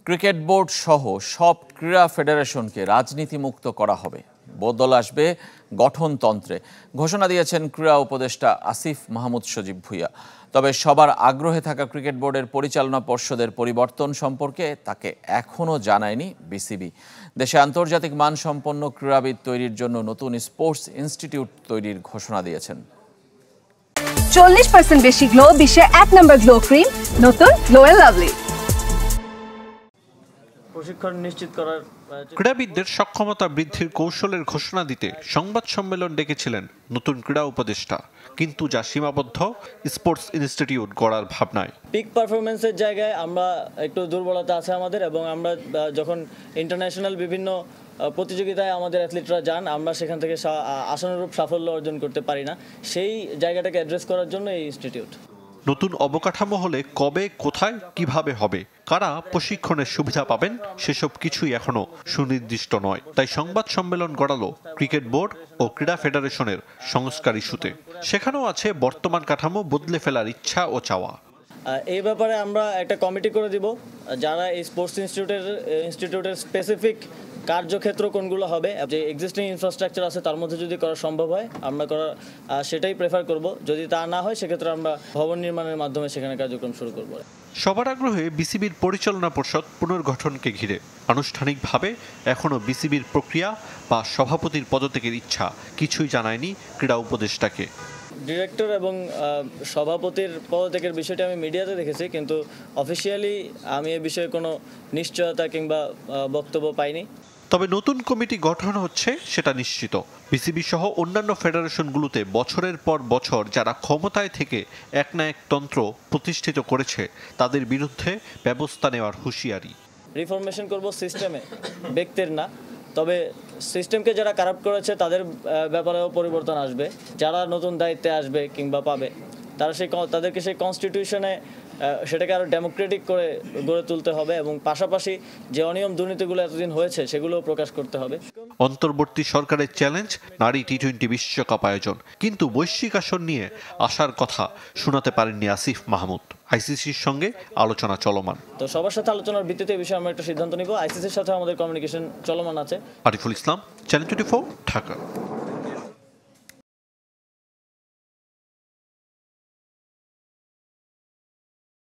Cricket board সহ সব ক্রীড়া ফেডারেশনকে রাজনীতিমুক্ত করা হবে। বদল আসবে গঠনতন্ত্রে, ঘোষণা দিয়েছেন ক্রীড়া উপদেষ্টা আসিফ মাহমুদ সজীব ভুঁইয়া। তবে সবার আগ্রহে থাকা ক্রিকেট বোর্ডের পরিচালনা পর্ষদের পরিবর্তন সম্পর্কে তাকে এখনও জানায়নি বিসিবি। দেশে আন্তর্জাতিক মানসম্পন্ন ক্রীড়াবিদ তৈরির জন্য নতুন স্পোর্টস ইনস্টিটিউট তৈরির ঘোষণা দিয়েছেন। 40% বেশি গ্লো, বিশ্বে 1 নম্বর গ্লো ক্রিম, নতুন গ্লো এন্ড লাভলি। প্রশিক্ষণ নিশ্চিত করার ক্রীড়াবিদদের সক্ষমতা বৃদ্ধির কৌশলের ঘোষণা দিতে সংবাদ সম্মেলন ডেকেছিলেন নতুন ক্রীড়া উপদেষ্টা, কিন্তু যা সীমাবদ্ধ স্পোর্টস ইনস্টিটিউট গড়ার ভাবনায়। পিক পারফরমেন্সের জায়গায় আমরা একটু দুর্বলতা আছে আমাদের, এবং আমরা যখন ইন্টারন্যাশনাল বিভিন্ন প্রতিযোগিতায় আমাদের অ্যাথলিটরা যান, আমরা সেখান থেকে আশানুরূপ সাফল্য অর্জন করতে পারি না। সেই জায়গাটাকে অ্যাড্রেস করার জন্য এই ইনস্টিটিউট। নতুন অবকাঠামো হলে কবে, কোথায়, কিভাবে হবে, কারা প্রশিক্ষণের সুবিধা পাবেন, সেসব কিছুই এখনো সুনির্দিষ্ট নয়। তাই সংবাদ সম্মেলন গড়ালো ক্রিকেট বোর্ড ও ক্রীড়া ফেডারেশনের সংস্কার ইস্যুতে। সেখানেও আছে বর্তমান কাঠামো বদলে ফেলার ইচ্ছা ও চাওয়া। এই ব্যাপারে আমরা একটা কমিটি করে দিব, যারা এই স্পোর্টস ইনস্টিটিউটের স্পেসিফিক কার্যক্ষেত্র কোনগুলো হবে, যে এক্সিস্টিং ইনফ্রাস্ট্রাকচার আছে তার মধ্যে যদি করা সম্ভব হয় আমরা সেটাই প্রেফার করব। যদি তা না হয় সেক্ষেত্রে আমরা ভবন নির্মাণের মাধ্যমে সেখানে কার্যক্রম শুরু করব। সবার আগ্রহে বিসিবির পরিচালনা পর্ষদ পুনর্গঠনকে ঘিরে আনুষ্ঠানিকভাবে এখনও বিসিবির প্রক্রিয়া বা সভাপতির পদত্যাগের ইচ্ছা কিছুই জানায়নি ক্রীড়া উপদেষ্টাকে। ডিরেক্টর এবং সভাপতির পদত্যাগের বিষয়টি আমি মিডিয়াতে দেখেছি, কিন্তু অফিসিয়ালি আমি এ বিষয়ে কোনো নিশ্চয়তা কিংবা বক্তব্য পাইনি। তবে নতুন কমিটি গঠন হচ্ছে সেটা নিশ্চিত। বিসিবি সহ অন্যান্য ফেডারেশনগুলোতে বছরের পর বছর যারা ক্ষমতায় থেকে এক না এক তন্ত্র প্রতিষ্ঠিত করেছে, তাদের বিরুদ্ধে ব্যবস্থা নেওয়ার হুঁশিয়ারি। রিফরমেশন করব সিস্টেমে, ব্যক্তির না। তবে সিস্টেমকে যারা কারাপ্ট করেছে তাদের ব্যাপারেও পরিবর্তন আসবে। যারা নতুন দায়িত্বে আসবে কিংবা পাবে, তাদেরকে সেই কনস্টিটিউশনে সেটাকে আরও ডেমোক্রেটিক করে গড়ে তুলতে হবে, এবং পাশাপাশি যে অনিয়ম দুর্নীতিগুলো এতদিন হয়েছে সেগুলোও প্রকাশ করতে হবে। অন্তর্বর্তী সরকারের চ্যালেঞ্জ নারী টি-20 বিশ্বকাপ আয়োজন, কিন্তু বৈশ্বিক আসন নিয়ে আসার কথা শোনাতে পারেননি আসিফ মাহমুদ। আইসিসির সঙ্গে আলোচনা চলমান। তো সবার সাথে আলোচনার ভিত্তিতে এই বিষয়ে আমরা একটা সিদ্ধান্ত নিব। আইসিসির সাথে আমাদের কমিউনিকেশন চলমান আছে। আরিফুল ইসলাম, চ্যানেল 24, ঢাকা।